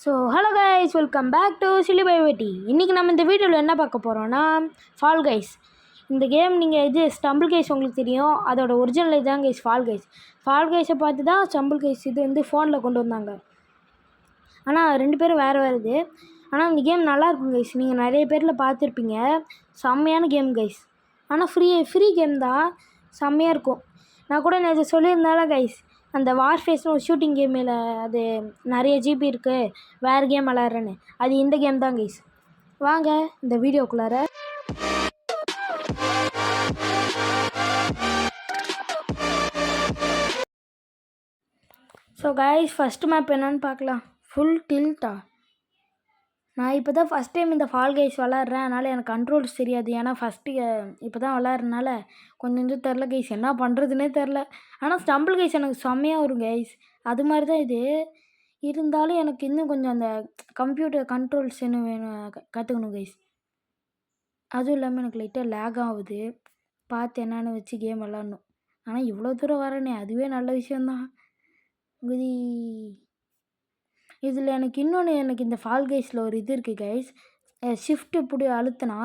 So hello guys, welcome back to சில்லி பை வெட்டி. இன்றைக்கி நம்ம இந்த வீடியோவில் என்ன பார்க்க போகிறோன்னா ஃபால் கைஸ். இந்த கேம் நீங்கள் இது ஸ்டம்பிள் கைஸ் உங்களுக்கு தெரியும், அதோட ஒரிஜினல் இதுதான் கைஸ் ஃபால் கைஸ். ஃபால் கைஸை பார்த்து தான் ஸ்டம்பிள் கைஸ் இது வந்து ஃபோனில் கொண்டு வந்தாங்க. ஆனால் 2 பேரும் வேறு இது. ஆனால் இந்த கேம் நல்லாயிருக்கும் கைஸ், நீங்கள் நிறைய பேரில் பார்த்துருப்பீங்க. செம்மையான கேம் கைஸ். ஆனால் ஃப்ரீ கேம் தான், செம்மையாக இருக்கும். நான் கூட நேற்று சொல்லியிருந்தாலும் கைஸ், அந்த வார்ஃபேஸ்னு ஒரு ஷூட்டிங் கேமில் அது நிறைய ஜிபி இருக்குது, வேறு கேம் விளாட்றேன்னு. அது இந்த கேம் தான் கைஸ். வாங்க இந்த வீடியோக்குள்ளார. ஸோ கைஸ், ஃபஸ்ட்டு மேப் என்னன்னு பார்க்கலாம். ஃபுல் டில்ட்டா. நான் இப்போ தான் ஃபஸ்ட் டைம் இந்த ஃபால் கைஸ் விளாட்றேன், அதனால் எனக்கு கண்ட்ரோல்ஸ் தெரியாது. ஏன்னா ஃபஸ்ட்டு இப்போ தான் விளாட்றதுனால கொஞ்சம் தெரில கைஸ், என்ன பண்ணுறதுனே தெரில. ஆனால் ஸ்டம்பிள் கைஸ் எனக்கு செம்மையாக வரும் கைஸ். அது மாதிரி தான் இது இருந்தாலும் எனக்கு இன்னும் கொஞ்சம் அந்த கம்ப்யூட்டர் கண்ட்ரோல்ஸ் இன்னும் வேணும், கற்றுக்கணும் கைஸ். அதுவும் இல்லாமல் எனக்கு லைட்டாக லேக் ஆகுது, பார்த்து என்னென்னு வச்சு கேம் விளாட்ணும். ஆனால் இவ்வளோ தூரம் வரேனே, அதுவே நல்ல விஷயந்தான். குதி. இதில் எனக்கு இந்த ஃபால் கைஸில் ஒரு இது இருக்குது கைஸ். ஷிஃப்ட்டு அழுத்தினா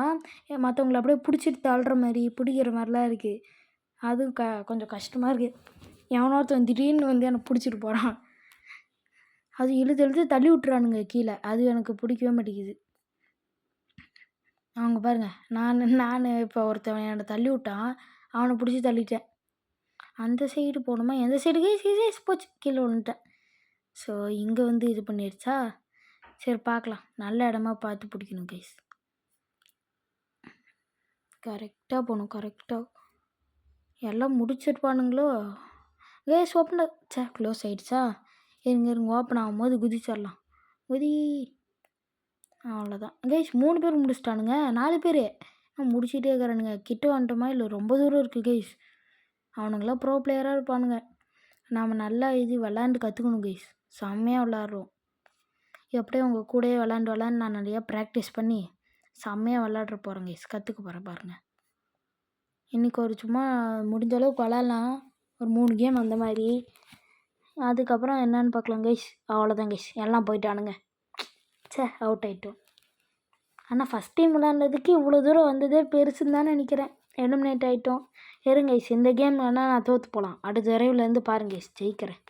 மற்றவங்கள அப்படியே பிடிச்சிட்டு தள்ளுற மாதிரி பிடிக்கிற மாதிரிலாம் இருக்குது. அதுவும் கொஞ்சம் கஷ்டமாக இருக்குது. எவனோருத்தன் திடீர்னு வந்து எனக்கு பிடிச்சிட்டு போகிறான், அது இழுத்து தள்ளி விட்டுறானுங்க கீழே. அது எனக்கு பிடிக்கவே மாட்டேங்குது. அவங்க பாருங்கள், நான் இப்போ ஒருத்தவன் என்னை தள்ளி விட்டான், அவனை பிடிச்சி தள்ளிட்டேன். அந்த சைடு போகணுமா, எந்த சைடு கைஸ் போச்சு, கீழே விழுந்துட்டேன். ஸோ இங்கே வந்து இது பண்ணிடுச்சா, சரி பார்க்கலாம். நல்ல இடமா பார்த்து பிடிக்கணும் கைஸ். கரெக்டாக போகணும், கரெக்டாக. எல்லாம் முடிச்சிருப்பானுங்களோ கைஸ். ஓப்பன் க்ளோஸ் ஆகிடுச்சா. இருங்க ஓப்பன் ஆகும்போது குதிச்சிடலாம். குதி. அவ்வளோதான் கைஸ், 3 பேர் முடிச்சிட்டானுங்க. 4 பேர் முடிச்சிட்டே இருக்கிறானுங்க. கிட்ட வந்துட்டோமா இல்லை ரொம்ப தூரம் இருக்குது கைஸ். அவனுங்களாம் ப்ரோ பிளேயராக இருப்பானுங்க. நாம் நல்லா இது விளாண்டு கற்றுக்கணும் கைஸ். செம்மையாக விளாட்றோம். எப்படியும் உங்கள் கூடயே விளாண்டு நான் நிறையா ப்ராக்டிஸ் பண்ணி செம்மையாக விளாட்ற போகிறேன் கைஸ். கற்றுக்க போகிறேன் பாருங்கள். இன்றைக்கி ஒரு சும்மா முடிஞ்ச அளவுக்கு விளாட்லாம், ஒரு 3 கேம் அந்த மாதிரி. அதுக்கப்புறம் என்னன்னு பார்க்கலாம் கைஸ். அவ்வளோதான் கைஸ், எல்லாம் போயிட்டானுங்க. அவுட் ஆகிட்டோம். ஆனால் ஃபஸ்ட் டைம் விளாண்டதுக்கு இவ்வளோ தூரம் வந்ததே பெருசுன்னு தான் நினைக்கிறேன். எலிமினேட் ஆகிட்டோம். இருங்க கைஸ், இந்த கேம் வேணால் நான் தோற்று போகலாம். அடுத்த விரைவிலேருந்து பாருங்க கைஸ், ஜெயிக்கிறேன்.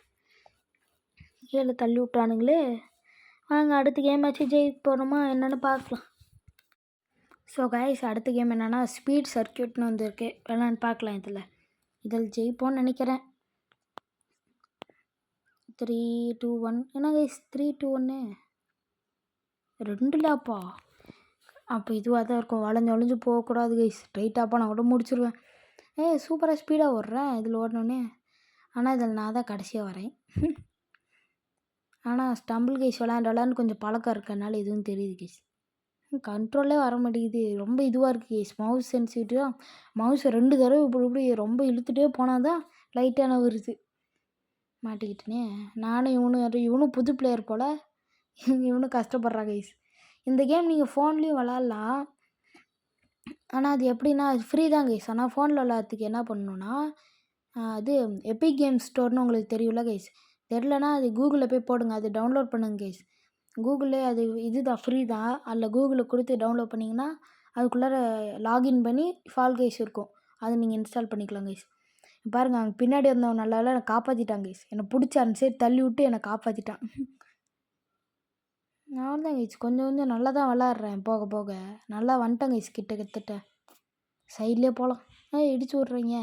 கீழே தள்ளி விட்டானுங்களே. வாங்க அடுத்த கேம் ஆச்சு ஜெயிக்க போகிறோமா என்னென்னு பார்க்கலாம். ஸோ கைஸ், அடுத்த கேம் என்னென்னா ஸ்பீட் சர்க்கியூட்னு வந்துருக்கு, வேணான்னு பார்க்கலாம். இதில் ஜெயிப்போன்னு நினைக்கிறேன். 3, 2, 1. என்ன கைஸ் 3, 2, 1 2 லேப்பா? அப்போ இதுவாக தான் இருக்கும். வளைஞ்சு போகக்கூடாது கைஸ். ஸ்ட்ரைட்டாப்பா நான் கூட முடிச்சிடுவேன். சூப்பராக ஸ்பீடாக ஓடுறேன் இதில் ஓடனோடனே. ஆனால் இதில் நான் தான் கடைசியாக வரேன். ஆனால் ஸ்டம்பிள் கைஸ் விளாண்டு கொஞ்சம் பழக்கம் இருக்கனால எதுவும் தெரியுது கைஸ். கண்ட்ரோலே வர மாட்டேங்குது, ரொம்ப இதுவாக இருக்குது கைஸ். மவுஸ் சென்சிட்டிவாக மவுஸை 2 தடவை இப்படி ரொம்ப இழுத்துகிட்டே போனால் தான் லைட்டான வருது. மாட்டிக்கிட்டேனே நானும். இவனும் புது பிளேயர் போல், இவனும் கஷ்டப்படுறா கைஸ். இந்த கேம் நீங்கள் ஃபோன்லேயும் விளாட்லாம், ஆனால் அது எப்படின்னா அது ஃப்ரீ தான் கைஸ். ஆனால் ஃபோனில் விளாட்றதுக்கு என்ன பண்ணணுன்னா, அது எபிக் கேம் ஸ்டோர்னு உங்களுக்கு தெரியும்ல கைஸ். தெரிலனா அது கூகுளில் போய் போடுங்க, அது டவுன்லோட் பண்ணுங்க கைஸ். கூகுளில் அது இதுதான், ஃப்ரீ தான். அதில் கூகுளில் கொடுத்து டவுன்லோட் பண்ணிங்கன்னா அதுக்குள்ளார லாகின் பண்ணி ஃபால் கைஸ் இருக்கும், அதை நீங்கள் இன்ஸ்டால் பண்ணிக்கலாம் கைஸ். பாருங்கள், அவங்க பின்னாடி வந்தவன் நல்லா என்னை காப்பாற்றிட்டான் கைஸ். என்னை பிடிச்சி அந்த சைடு தள்ளி விட்டு என்னை காப்பாற்றிட்டான். நான் தான் கைஸ் கொஞ்சம் நல்லா தான் விளாட்றேன். போக போக நல்லா வந்துட்டேன் கைஸ். கிட்ட சைட்லேயே போகலாம். இடிச்சு விட்றீங்க.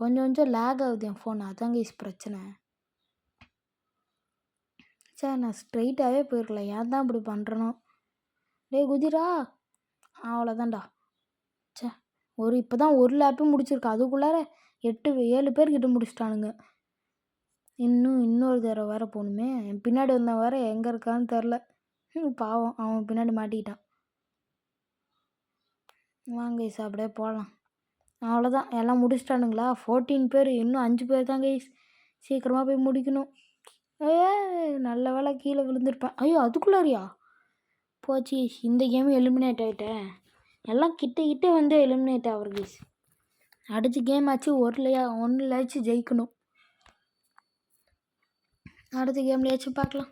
கொஞ்சம் லேக் ஆகுது என் ஃபோன், அதான் கைஸ் பிரச்சனை. நான் ஸ்ட்ரைட்டாகவே போயிருக்கலாம், ஏன் தான் இப்படி பண்ணுறனோ. குதிரா. அவ்வளோதான்டா. இப்போ தான் ஒரு லேப்பே முடிச்சிருக்கேன், அதுக்குள்ளார 7 பேர்கிட்ட முடிச்சிட்டானுங்க. இன்னொரு தடவை வேறு போகணுமே. என் பின்னாடி வந்தவன் வேறு எங்கே இருக்கான்னு தெரில. பாவம், அவன் பின்னாடி மாட்டிக்கிட்டான். வாங்க கைஸ் அப்படியே போகலாம். அவ்வளோதான், எல்லாம் முடிச்சிட்டானுங்களா. 14 பேர், இன்னும் 5 பேர் தான் கைஸ். சீக்கிரமாக போய் முடிக்கணும். நல்ல வேலை கீழே விழுந்திருப்பேன். ஐயோ அதுக்குள்ளாரியா போச்சு. இந்த கேமும் எலிமினேட் ஆகிட்டேன். எல்லாம் கிட்ட வந்து எலிமினேட் ஆகிற கைஸ். அடுத்த கேம் ஆச்சு ஒன்றுலையாச்சும் ஜெயிக்கணும். அடுத்த கேம்லையாச்சும் பார்க்கலாம்.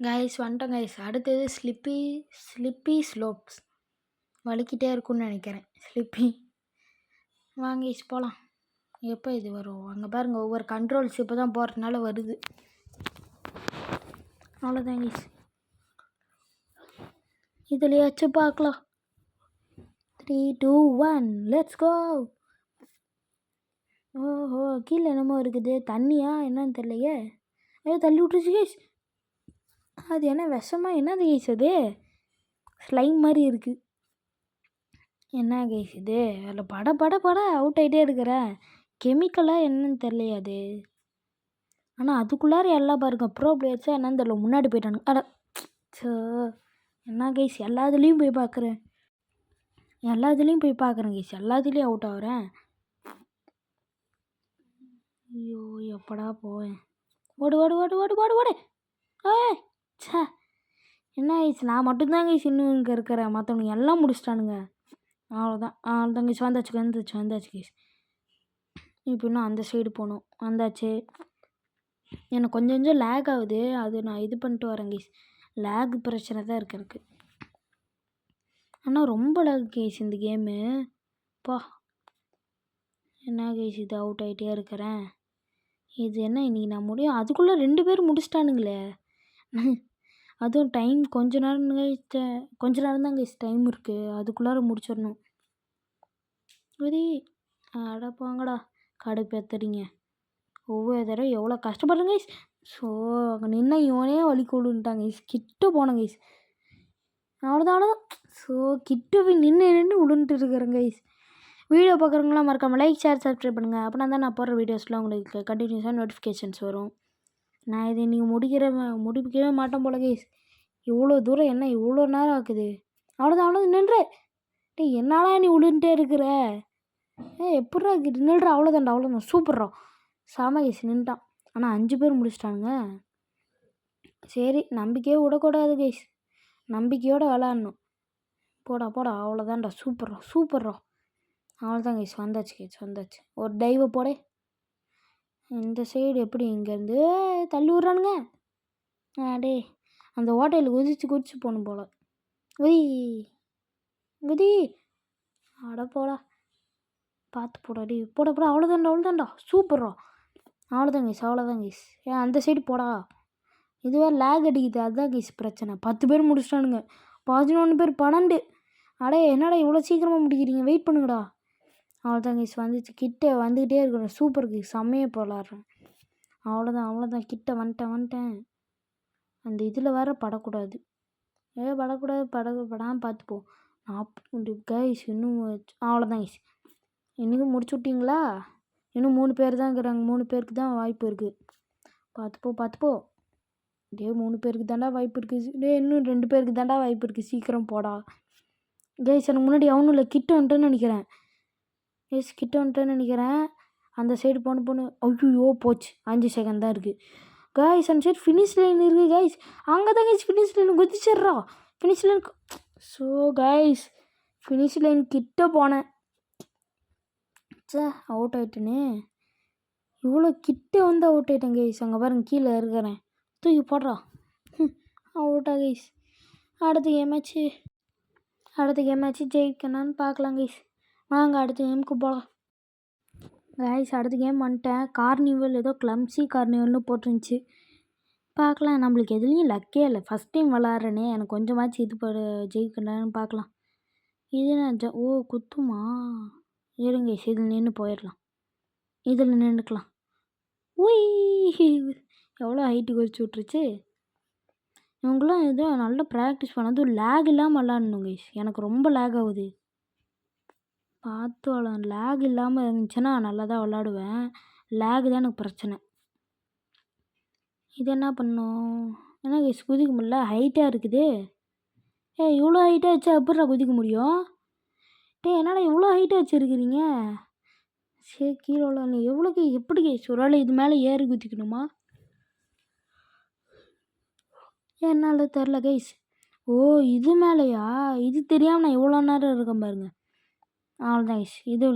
கைஸ் வந்துட்டோம் கைஸ். அடுத்தது ஸ்லிப்பி ஸ்லோப்ஸ். வலிக்கிட்டே இருக்கும்னு நினைக்கிறேன் ஸ்லிப்பி. வாங்க கைஸ் போகலாம். எப்போ இது வரும் அங்கே பாருங்கள், ஒவ்வொரு கண்ட்ரோல்ஸ் இப்போ தான் போகிறதுனால வருது. அவ்வளோதான் கைஸ், இதுலையாச்சும் பார்க்கலாம். 3, 2, 1 லெட்ஸ் கோ. ஓஹோ கீழே என்னமோ இருக்குது, தண்ணியா என்னன்னு தெரியலையே. ஐயோ தள்ளி விட்டுருச்சு கைஸ். அது என்ன விஷமா என்னது கைஸ், அது ஸ்லைம் மாதிரி இருக்குது. என்ன கைஸ் இது, அதில் பட அவுட் ஆகிட்டே இருக்கிறேன். கெமிக்கலாக என்னன்னு தெரியலையே அது. ஆனால் அதுக்குள்ளார எல்லாம் பாருங்க ப்ரோ பிளேயர்ஸாக என்னன்னு தெரியல, முன்னாடி போயிட்டானுங்க. அட சோ என்ன கைஸ், எல்லாத்துலேயும் போய் பார்க்குறேன் கைஸ், எல்லாத்துலேயும் அவுட் ஆகிறேன். ஐயோ எப்படா போவேன். ஓடு. ஏய் சே என்ன கைஸ், நான் மட்டும்தான் கைஸ் இன்னும் இங்கே இருக்கிறேன், மற்றவனுங்க எல்லாம் முடிச்சிட்டானுங்க. அவ்வளோதான் கைஸ், வந்தாச்சு கைஸ். இப்போ இன்னும் அந்த சைடு போகணும். வந்தாச்சு. எனக்கு கொஞ்சம் லேக் ஆகுது, அது நான் இது பண்ணிட்டு வரேன் கைஸ். லேக் பிரச்சனை தான் இருக்குது எனக்கு. ஆனால் ரொம்ப லேக் கைஸ் இந்த கேமு. பா என்ன கைஸ் இது, அவுட் ஆகிட்டே இருக்கிறேன். இது என்ன இன்றைக்கி நான் முடியும், அதுக்குள்ளே 2 பேர் முடிச்சிட்டானுங்களே. அதுவும் டைம் கொஞ்ச நேரம் தான் கைஸ் டைம் இருக்குது, அதுக்குள்ளார முடிச்சிடணும். சரி அட போங்கடா, கடுப்பேத்துறீங்க. ஒவ்வொரு தடவை எவ்வளோ கஷ்டப்படுறேன் கைஸ். ஸோ அங்கே நின்று இவனே வலிக்கு விழுந்துட்டாங்க கைஸ். கிட்ட போனேன் கைஸ், அவ்வளோதான். ஸோ கிட்ட போய் நின்று விழுந்துட்டு இருக்கிறேன் கைஸ். வீடியோ பார்க்குறவங்களாம் மறக்காமல் லைக் ஷேர் சப்ஸ்கிரைப் பண்ணுங்கள். அப்படின்னா தான் நான் போடுற வீடியோஸ்லாம் உங்களுக்கு கண்டினியூஸாக நோட்டிஃபிகேஷன்ஸ் வரும். நான் இதை நீங்கள் முடிக்கவே மாட்டேன் போல கைஸ். இவ்வளோ தூரம் என்ன இவ்வளோ நேரம் ஆகுது. அவ்வளோதான் நின்று. டேய் என்னாடா நீ விழுந்துட்டே இருக்கிற, எப்பட்றா நில்றா. அவ்வளோதான் சூப்பர்ரா, சாம கைஸ் நின்ட்டான். ஆனால் 5 பேர் முடிச்சிட்டானுங்க. சரி நம்பிக்கையே விடக்கூடாது கைஸ், நம்பிக்கையோடு விளாட்ணும். போடா அவ்வளோதான்டா, சூப்பர்ரா. அவ்வளோதான் கைஸ், வந்தாச்சு. ஒரு டைவை போட. இந்த சைடு எப்படி இங்கேருந்து தள்ளி விட்றானுங்க. டே அந்த ஹோட்டலில் குதிச்சு போகணும் போல். குதி அட போடா, பார்த்து போடா. போட அவ்வளோதான்டா சூப்பர்ரா. அவ்வளோதான் கைஸ். அந்த சைடு போடா. இதுவே லேக் அடிக்குது, அதுதான் கைஸ் பிரச்சனை. 10 பேர் முடிச்சிட்டானுங்க, 11 பேர் 12. அடே என்னடா இவ்வளோ சீக்கிரமாக முடிக்கிறீங்க, வெயிட் பண்ணுங்கடா. அவ்வளோதான் கைஸ், வந்துச்சு. கிட்ட வந்துக்கிட்டே இருக்கிறேன். சூப்பர் கைஸ், செம்மையாக போலாடுறேன். அவ்வளோதான் கிட்ட வந்துட்டேன். அந்த இதில் வேற படக்கூடாது, படாமல் பார்த்துப்போம். கைஸ் இன்னும் அவ்வளோதான் கைஸ். இன்றைக்கும் முடிச்சு விட்டிங்களா? இன்னும் 3 பேர் தான் இருக்கிறாங்க. 3 பேருக்கு தான் வாய்ப்பு இருக்குது. பார்த்துப்போ. டே 3 பேருக்கு தாண்டா வாய்ப்பு இருக்குது. இன்னும் 2 பேருக்கு தாண்டா வாய்ப்பு இருக்குது. சீக்கிரம் போடா கைஸ். எனக்கு முன்னாடி அவனும் இல்லை, கிட்ட வந்துட்டேன்னு நினைக்கிறேன். அந்த சைடு போன ஐயோ போச்சு. 5 செகண்ட் தான் இருக்குது கைஸ். அந்த சைடு ஃபினிஷ் லைன் இருக்குது கைஸ். அங்கே தான் கைஸ் ஃபினிஷ் லைன் குதிச்சிட்றா. Finish line. So guys finish line கிட்ட போனேன். அவுட் ஆகிட்டேனே. இவ்வளோ கிட்ட வந்து அவுட் ஆகிட்டேன் கைஸ். அங்கே பாருங்க கீழே இருக்கிறேன், தூக்கி போடுறா. அவுட்டா கைஸ். அடுத்த கேமாச்சு ஜெயிக்கணான்னு பார்க்கலாம் கைஸ். வாங்க அடுத்த கேமுக்கு போகலாம் கைஸ். அடுத்த கேம் வந்துட்டேன். கார்னிவல், ஏதோ கிளம்ஸி கார்னிவல்னு போட்டுருந்துச்சு. பார்க்கலாம். நம்மளுக்கு எதுலேயும் லக்கே இல்லை, ஃபஸ்ட் டைம் விளாட்றேனே. எனக்கு கொஞ்சமாச்சு இது ஜெயிக்கணும்னு பார்க்கலாம். இது நான் குத்துமா இருங்க கைஸ், இதில் நின்று போயிடலாம். இதில் நின்றுக்கலாம். எவ்வளோ ஹைட்டுக்கு வச்சு விட்ருச்சு. இவங்களாம் ஏதோ நல்லா ப்ராக்டிஸ் பண்ணது, லேக் இல்லாமல் விளாடணும் கைஸ். எனக்கு ரொம்ப லேக் ஆகுது, பார்த்து விளாடணும். லேக் இல்லாமல் இருந்துச்சுன்னா நல்லா தான் விளாடுவேன். லேக் தான் எனக்கு பிரச்சனை. இது என்ன பண்ணும், ஏன்னா கைஸ் குதிக்க முடியல, ஹைட்டாக இருக்குது. இவ்வளோ ஹைட்டாக வச்சா எப்படிடா குதிக்க முடியும்? என்னடா இவ்வளோ ஹைட்டாக வச்சுருக்கிறீங்க. சரி கீழே விளாட்ணும். எவ்வளோக்கு எப்படி கைஸ், ஒரு வேளை இது மேலே ஏறி குதிக்கணுமா? என்னால் தெரில கைஸ். இது மேலேயா? இது தெரியாமல் நான் இவ்வளோ நேரம் இருக்கேன் பாருங்க. அவ்வளோதான் கைஸ். இது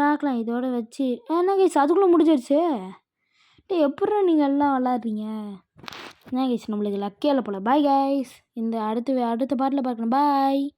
பார்க்கலாம். இதோட வச்சு என்ன கைஸ் அதுக்குள்ளே முடிஞ்சிருச்சு. எப்பட்றா நீங்கள் எல்லாம் விளாட்றீங்க? என்ன கைஸ் நம்மளுக்கு லக்கே இல்லை போல். Bye guys. இந்த அடுத்த பாட்டில் பார்க்கணும். பாய்.